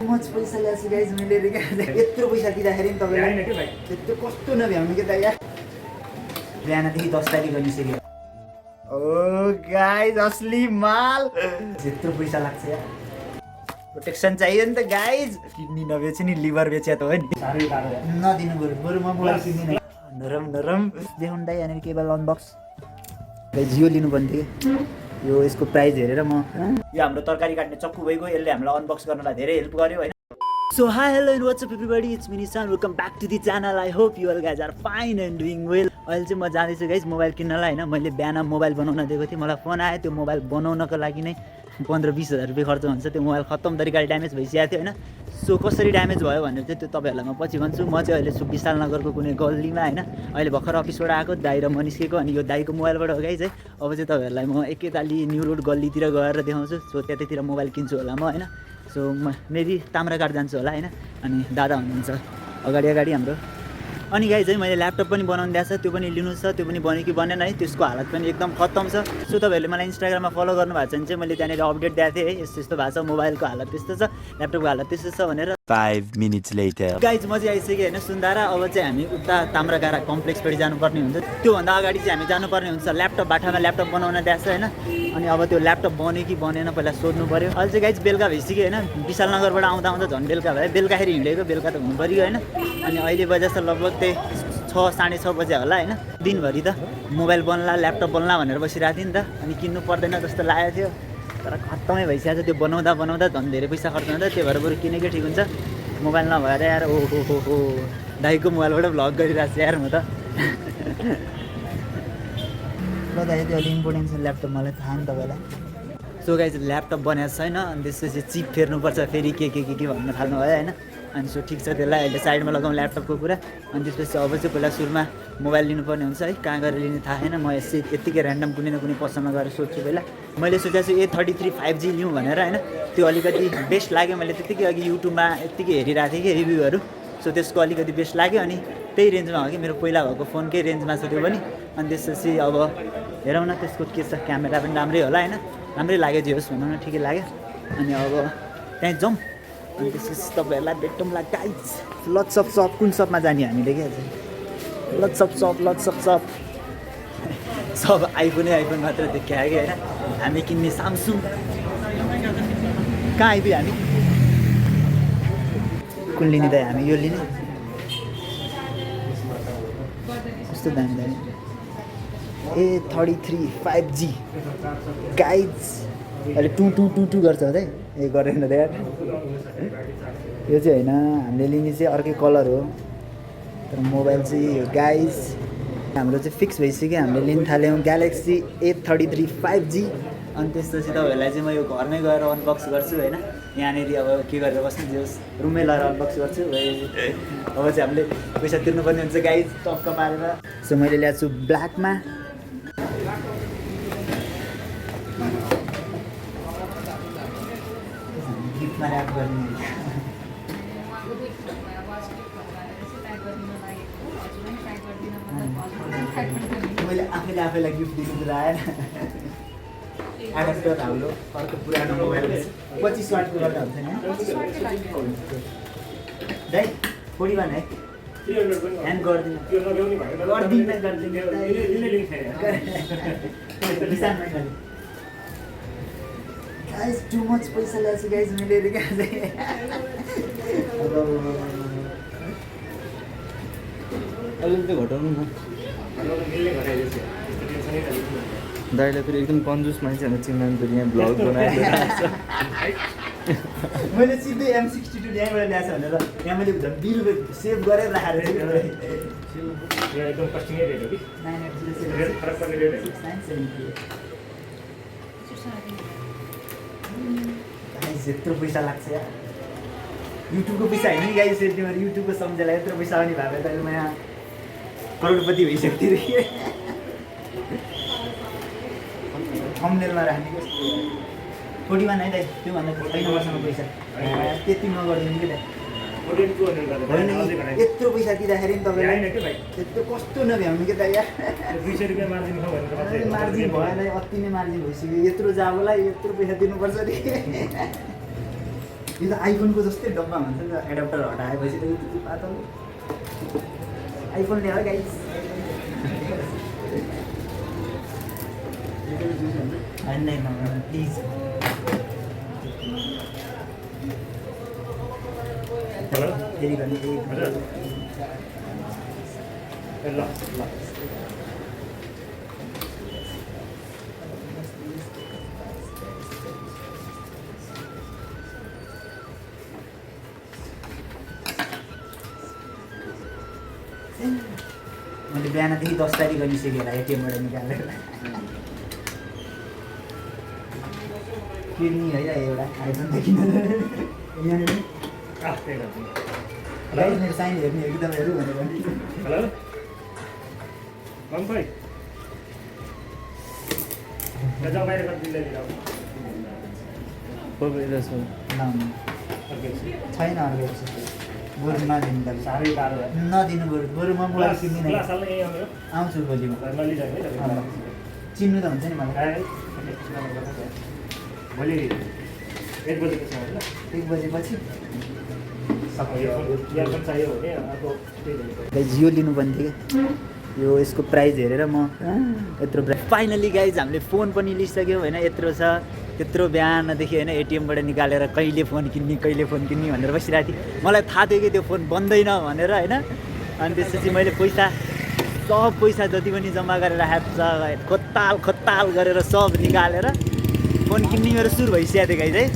Much पैसा ल्याएको guys मैले यत्रो पैसा दिँदाखेरि नि तपाईँलाई त्यो कस्तो नभ्याउनु के त यार बिहानदेखि 10 तारिक गरिसक्यो ओ गाइज असली माल यत्रो पैसा लाग्छ यार प्रोटेक्सन चाहियो नि त गाइज किडनी नबेचे नि लिभर बेचे त हो नि नदिनु बरु म मोबाइल किन्दिनँ नरम नरम देखाउनु दाइ यहाँनिर केबल अनबक्स गाइज यो लिनुपर्ने थियो यो यसको प्राइस हेरेर म यो हाम्रो तरकारी काट्ने चक्कु भइगयो यसले हामीलाई अनबक्स गर्नलाई धेरै हेल्प गर्यो हैन so hi hello and what's up everybody it's me Nishan welcome back to the channel I hope you all guys are fine and doing well अहिले चाहिँ म जाँदैछु गाइज मोबाइल किन्नलाई हैन मैले बिहान मोबाइल बनाउन दिएको थिएँ मलाई फोन आयो त्यो मोबाइल बनाउनको लागि नै 15-20 हजार रुपियाँ खर्च हुन्छ त्यो मोबाइल खत्तम तरिकाले ड्यामेज भइसकेको थियो हैन सो कसरी ड्यामेज भयो भनेर चाहिँ त्यो तपाईँहरूलाई म पछि भन्छु म चाहिँ अहिले विशाल नगरको कुनै गल्लीमा हैन अहिले भर्खर अफिसबाट आएको दाइ र म निस्केको अनि यो दाइको मोबाइलबाट हो गाइज है अब चाहिँ तपाईँहरूलाई म एकैताली न्यू रोड गल्लीतिर गएर देखाउँछु सो त्यतैतिर मोबाइल किन्छु होला म हैन सो म मेबी ताम्राकाट जान्छु होला हैन अनि दादा हुनुहुन्छ अगाडि हाम्रो अनि गाइज है मैले ल्यापटप पनि बनाउनु दिएको छ त्यो पनि लिनु छ त्यो पनि बन्यो कि बनेन है त्यसको हालत पनि एकदम खत्तम छ सो तपाईँहरूले मलाई इन्स्टाग्राममा फलो गर्नुभएको छ भने चाहिँ मैले त्यहाँनिर अपडेट दिएको थिएँ है यस्तो यस्तो भएको छ मोबाइलको हालत त्यस्तो छ ल्यापटपको हालत त्यस्तो छ भनेर 5 minutes later गाइज म चाहिँ आइसकेँ होइन सुन्दारा अब चाहिँ हामी उता ताम्राकारा कम्प्लेक्सपट्टि जानुपर्ने हुन्छ त्योभन्दा अगाडि चाहिँ हामी जानुपर्ने हुन्छ ल्यापटप बाटामा ल्यापटप बनाउन दिएको छ होइन अनि अब त्यो ल्यापटप बन्यो कि बनेन पहिला सोध्नु पऱ्यो अहिले चाहिँ गाइज बेलुका भइसक्यो होइन विशाल नगरबाट आउँदा आउँदा झन् बेलुका भयो बेलुकाखेरि हिँडेको बेलुका त हुनु पऱ्यो होइन अनि अहिले बजे जस्तो लगभग त्यही 6-6:30 बजे होला होइन दिनभरि त मोबाइल बन्ला ल्यापटप बन्ला भनेर बसिरहेको थिएँ नि त अनि किन्नु पर्दैन जस्तो लागेको थियो तर खत्तमै भइसकेको छ त्यो बनाउँदा झन् धेरै पैसा खर्च हुन्छ त्यही भएर बरु किनेकै ठिक हुन्छ मोबाइल नभएर यार ओहो दाइको मोबाइलबाट भ्लग गरिरहेको छु यार म त ल दाइ त्यो अलिक इम्पोर्टेन्ट छ ल्यापटप मलाई थाहा नि तपाईँलाई सो गाइज ल्यापटप बनाएको छैन अनि त्यसपछि चिप फेर्नुपर्छ फेरि के भन्न थाल्नु भयो होइन अनि सो ठिक छ त्यसलाई अहिले साइडमा लगाउँ ल्यापटपको कुरा अनि त्यसपछि अब चाहिँ पहिला सुरुमा मोबाइल लिनुपर्ने हुन्छ है कहाँ गएर लिने थाहा छैन म यसै यत्तिकै ऱ्यान्डम कुनै न कुनै पसलमा गएर सोध्छु पहिला मैले सोचेको छु A33 5G लिउँ भनेर होइन त्यो अलिकति बेस्ट लाग्यो मैले त्यत्तिकै अघि युट्युबमा यत्तिकै हेरिरहेको थिएँ कि रिभ्यूहरू सो त्यसको अलिकति बेस्ट लाग्यो अनि त्यही रेन्जमा हो कि मेरो पहिला भएको फोनकै रेन्जमा छ त्यो पनि अनि त्यसपछि अब हेरौँ न त्यसको के छ क्यामेरा पनि राम्रै होला होइन राम्रै लाग्यो जे होस् भनौँ न ठिकै लाग्यो अनि अब त्यहीँ जाउँ अनि त्यसपछि तपाईँहरूलाई भेटौँला गाइज लट्स अफ सप कुन सपमा जाने हामीले क्या चाहिँ लट्स अफ सप सब आइफोन मात्र देखायो कि होइन हामी किन्ने सामसुङ कहाँ आइपुग्यो हामी कुन लिने दाइ हामी यो लिने कस्तो दामी A33 5G गाइज अहिले टु गर्छ है ए गरेन त यार यो चाहिँ होइन हामीले लिने चाहिँ अर्कै कलर हो तर मोबाइल चाहिँ गाइज हाम्रो चाहिँ फिक्स भइसक्यो हामीले लिन थाल्यौँ ग्यालेक्सी A33 5G अनि त्यसपछि तपाईँहरूलाई चाहिँ म यो घरमै गएर अनबक्स गर्छु होइन यहाँनिर अब के गरेर बस्नु जोस् रुममै लगाएर अनबक्स गर्छु अब चाहिँ हामीले पैसा तिर्नुपर्ने हुन्छ गाइज टक्क पारेर सो मैले ल्याएको छु ब्ल्याकमा गिफ्टमा ऱ्याप गर्ने मैले आफैलाई गिफ्ट दिनु कुरा आएन एडाप्टर हाम्रो अर्को पुरानो मोबाइल 25 वाटको गर्दा हुन्छ नि दाइ 41 है ह्यान्ड गरिदिनु गाइज टु मच पैसा ल्याएको छु गाइज मैले अलिकति घटाउनु न दाइले फेरि एकदम कन्जुस मान्छेहरू चिन्दैन फेरि यहाँ भ्लग बनाएर मैले सिधै M62 यहाँबाट ल्याएको भनेर यहाँ मैले बिल सेभ गरेर राखेर एकदम कस्टिङै रेट हो कि रेट फरक पर्ने रेट हो यत्रो पैसा लाग्छ यार युट्युबको पैसा होइन नि गाइस तिमीहरू युट्युबको सम्झेला यत्रो पैसा आउने भए त म यहाँ करोडपति भइसक्थ्यो रे थम्बनेलमा राख्ने 41 है दाइ त्योभन्दा छैन मसँग पैसा त्यति नगरिदिनु कि दाइ होइन यत्रो पैसा दिँदाखेरि नि तपाईँलाई यत्रो कस्तो नभ्याउनु कि दाइ यार 200 रुपैयाँ मार्जिन खाऊ भनेर मार्जिन भएन अति नै मार्जिन भइसक्यो यत्रो जाबोलाई यत्रो पैसा दिनुपर्छ नि यो त आइफोनको जस्तै डब्बा हुन्छ नि त एडाप्टर हटाएपछि त यो त्यति पातलो आइफोन ल्यायो गाइस प्लिज हेलो फेरि गर्ने हजुर ए ल ल मैले बिहानदेखि 10 तारिक निस्केँ होला एटिएमबाट निकालेर किड्नी है एउटा आइफोनदेखि यहाँनिर त्यही गर्छु गाइस मेरो साइन हेर्ने हो कि तपाईँहरू भनेर हेलो मम्मी जाऊ बाहिर गरिदिँदै लिएर छ छैन अर्को बरु नदिनु त साह्रै टाढो भयो नदिनु बरु म मोबाइल किन्दिनँ ग्लास हाल्न यहीँ आउनु आउँछु भोलि म घरमा लिइजानु है चिन्नु त हुन्छ नि मलाई भोलि 1 बजेको छ ल 1 बजेपछि इयरफोन चाहियो भने अर्को त्यही गाइज यो लिनुपर्ने थियो क्या यो यसको प्राइस हेरेर म यत्रो फाइनली गाइज हामीले फोन पनि लिइसक्यौँ होइन यत्रो छ त्यत्रो बिहानदेखि होइन एटिएमबाट निकालेर कहिले फोन किन्ने भनेर बसिरहेको थिएँ मलाई थाहा थियो कि त्यो फोन बन्दैन भनेर होइन अनि त्यसपछि मैले सब पैसा जति पनि जम्मा गरेर राखेको छ खोताल गरेर सब निकालेर फोन किन्ने मेरो सुरु भइसकेको थियो गाइज है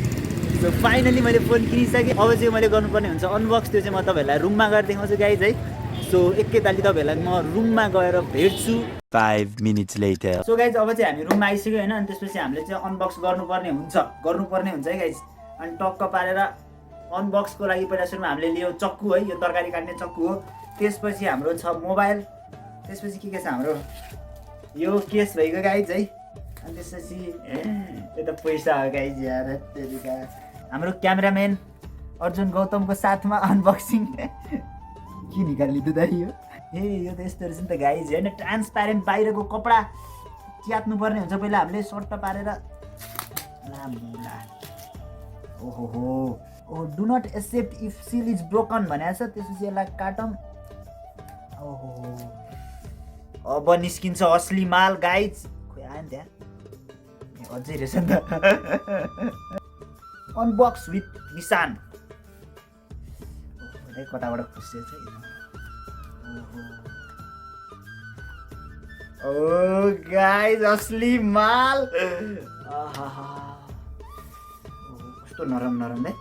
सो फाइनली मैले फोन किनिसकेँ अब चाहिँ मैले गर्नुपर्ने हुन्छ अनबक्स त्यो चाहिँ म तपाईँहरूलाई रुममा गएर देखाउँछु गाइज है सो एकैताली तपाईँहरूलाई म रुममा गएर भेट्छु 5 minutes later. सो गाइज अब चाहिँ हामी रुममा आइसक्यो होइन अनि त्यसपछि हामीले चाहिँ अनबक्स गर्नुपर्ने हुन्छ है गाइज अनि टक्क पारेर अनबक्सको लागि पहिला सुरुमा हामीले लियो चक्कु है यो तरकारी काट्ने चक्कु हो त्यसपछि हाम्रो छ मोबाइल त्यसपछि के छ हाम्रो यो केस भइगयो गाइज है अनि त्यसपछि यो त पैसा हो गाइज यार त्यतिका हाम्रो क्यामेराम्यान अर्जुन गौतमको साथमा अनबक्सिङ के निकाल्ने त दाइ यो यो त यस्तो रहेछ नि त गाइज होइन ट्रान्सप्यारेन्ट बाहिरको कपडा च्यात्नु पर्ने हुन्छ पहिला हामीले सट्ट पारेर ओहो do not accept if seal is broken भनेको छ त्यसपछि यसलाई काटौँ ओहो अब निस्किन्छ असली माल गाइज खोइ आयो नि त्यहाँ अझै रहेछ नि त अनबक्स विथ निशान कताबाट खुसी छ ओ गाइज असली माल कस्तो नरम है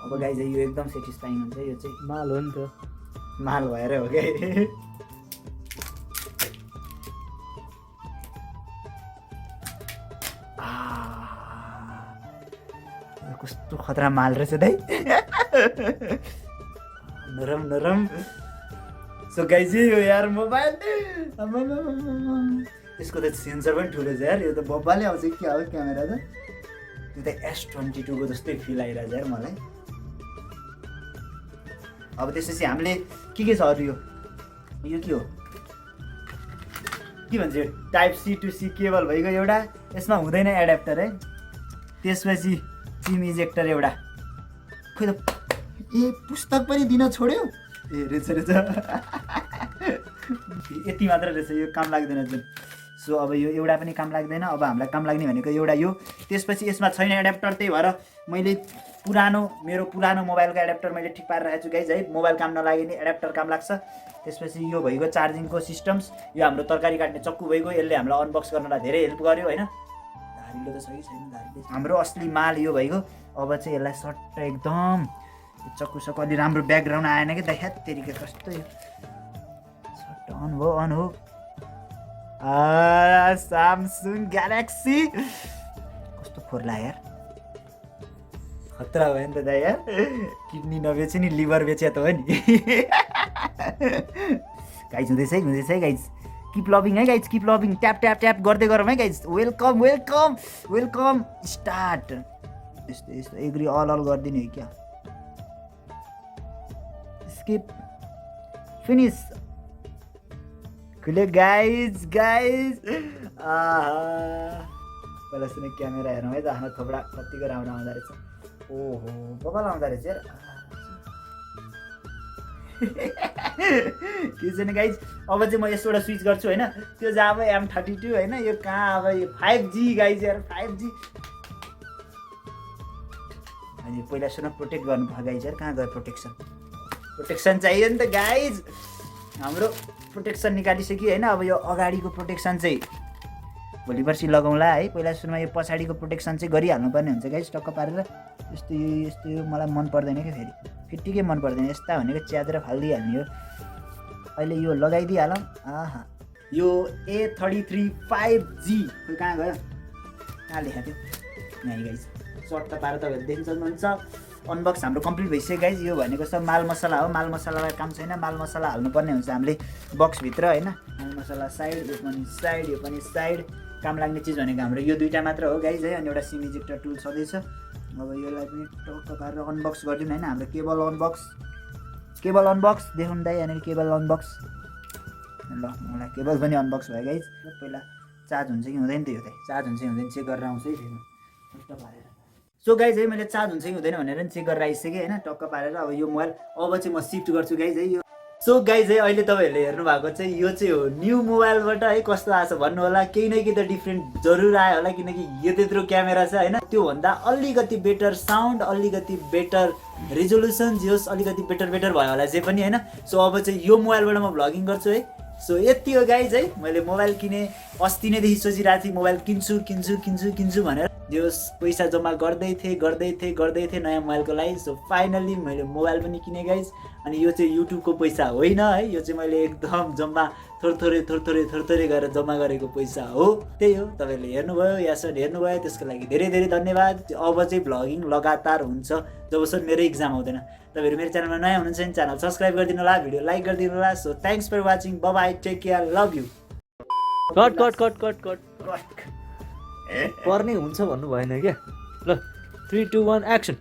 अब गाइज यो एकदम सेटिस्फाइङ हुन्छ यो चाहिँ माल हो नि त माल भएर हो क्या कस्तो खतरा माल रहेछ दाइ नरम सो गाइज यो यार मोबाइल यसको त सेन्सर पनि ठुलो छ यार यो त बब्बाले आउँछ के हो क्यामेरा त त्यो त S22 को जस्तै फिल आइरहेछ यार मलाई अब त्यसपछि हामीले के छ अरू यो के हो के भन्छ type C to C cable भइगयो एउटा यसमा हुँदैन एडाप्टर है त्यसपछि सिम इजेक्टर एउटा खोइ त पुस्तक पनि दिन छोड्यो रहेछ यति मात्र रहेछ यो काम लाग्दैन जुन सो अब यो एउटा पनि काम लाग्दैन अब हामीलाई काम लाग्ने भनेको एउटा यो त्यसपछि यसमा छैन एडाप्टर त्यही भएर मैले मेरो पुरानो मोबाइलको एडाप्टर मैले ठिक पारेर राखेको छु गाइज है मोबाइल काम नलागे नि एडाप्टर काम लाग्छ त्यसपछि यो भइगयो चार्जिङको सिस्टम्स यो हाम्रो तरकारी काट्ने चक्कु भइगयो यसले हामीलाई अनबक्स गर्नलाई धेरै हेल्प गर्यो होइन धारिलो त सही छैन धारिलो हाम्रो असली माल यो भइगयो अब चाहिँ यसलाई सट्ट एकदम चक्कु अलि राम्रो ब्याकग्राउन्ड आएन कि देखा तेरिका कस्तो सट्ट अन हो स्यामसङ ग्यालेक्सी कस्तो फोर्ला यार खतरा भयो नि त दाइ यार किडनी नबेचे नि लिभर बेचे त हो नि गाइज हुँदैछ है गाइज किप लभिङ है गाइज किप लभिङ ट्याप गर्दै गरौँ है गाइज वेलकम स्टार्ट यस्तो एग्री अल गरिदिने हो क्या स्किप फिनिस खुले गाइज पहिला सुने क्यामेरा हेरौँ है त आफ्नो थोपडा कतिको राम्रो आउँदो रहेछ ओहो बबाल आउँदो रहेछ यार के छैन गाइज अब चाहिँ म यसबाट स्विच गर्छु होइन त्यो चाहिँ अब M32 होइन यो कहाँ अब यो 5G गाइज यार 5G अनि पहिला सुन प्रोटेक्ट गर्नु भयो गाइज यार कहाँ गयो प्रोटेक्सन चाहियो नि त गाइज हाम्रो प्रोटेक्सन निकालिसक्यो होइन अब यो अगाडिको प्रोटेक्सन चाहिँ भोलि पर्सि लगाउँला है पहिला सुरुमा यो पछाडिको प्रोटेक्सन चाहिँ गरिहाल्नु पर्ने हुन्छ गाइज टक्क पारेर यस्तो यो मलाई मन पर्दैन क्या फेरि फिट्टिकै मन पर्दैन यस्ता भनेको च्यातेर फालिदिइहाल्ने हो अहिले यो लगाइदिइहालौँ आहा यो A33 5G खोइ कहाँ गयो कहाँ लेखाएको थियो यहाँ गाइज सर्ट त पारेर तपाईँहरू देख्न सक्नुहुन्छ अनबक्स हाम्रो कम्प्लिट भइसक्यो गाइज यो भनेको सब माल मसला हो माल मसलालाई काम छैन माल मसला हाल्नुपर्ने हुन्छ हामीले बक्सभित्र होइन माल मसला साइड यो पनि साइड काम लाग्ने चिज भनेको हाम्रो यो दुईवटा मात्र हो गाइज है अनि एउटा सिम इजेक्टर टुल छँदैछ अब यसलाई पनि टक्क पारेर अनबक्स गरिदिउँ होइन हाम्रो केबल अनबक्स देखाउँ दाइ यहाँनिर केबल अनबक्स ल मलाई केबल पनि अनबक्स भयो गाइज पहिला चार्ज हुन्छ कि हुँदैन त यो त चार्ज हुन्छ कि हुँदैन चेक गरेर आउँछ है फेरि टक्क पारेर सो गाइज है मैले चार्ज हुन्छ कि हुँदैन भनेर नि चेक गरेर आइसकेँ होइन टक्क पारेर अब यो मोबाइल अब चाहिँ म सिफ्ट गर्छु गाइज है यो सो गाइज है अहिले तपाईँहरूले हेर्नु भएको चाहिँ यो चाहिँ हो न्यू मोबाइलबाट है कस्तो आएको छ भन्नु होला केही न केही त डिफ्रेन्ट जरुर आयो होला किनकि यो त्यत्रो क्यामेरा छ होइन त्योभन्दा अलिकति बेटर साउन्ड अलिकति बेटर रिजोल्युसन जे होस् अलिकति बेटर भयो होला जे पनि होइन सो अब चाहिँ यो मोबाइलबाट म भ्लगिङ गर्छु है सो यति हो गाइज है मैले मोबाइल किने अस्ति नैदेखि सोचिरहेको थिएँ मोबाइल किन्छु भनेर जो पैसा जम्मा गर्दै थिएँ नयाँ मोबाइलको लागि सो फाइनल्ली मैले मोबाइल पनि किनेँ गाइज अनि यो चाहिँ युट्युबको पैसा होइन है यो चाहिँ मैले एकदम जम्मा थोरै गरेर जम्मा गरेको पैसा हो त्यही हो तपाईँहरूले हेर्नुभयो यासम्म हेर्नुभयो त्यसको लागि धेरै धन्यवाद अब चाहिँ भ्लगिङ लगातार हुन्छ जबसम्म मेरो इक्जाम आउँदैन तपाईँहरू मेरो च्यानलमा नयाँ हुनुहुन्छ भने च्यानल सब्सक्राइब गरिदिनु होला भिडियो लाइक गरिदिनु होला so thanks for watching bye take care love you cut पर्ने हुन्छ भन्नु भएन क्या ल 3 2 1 एक्सन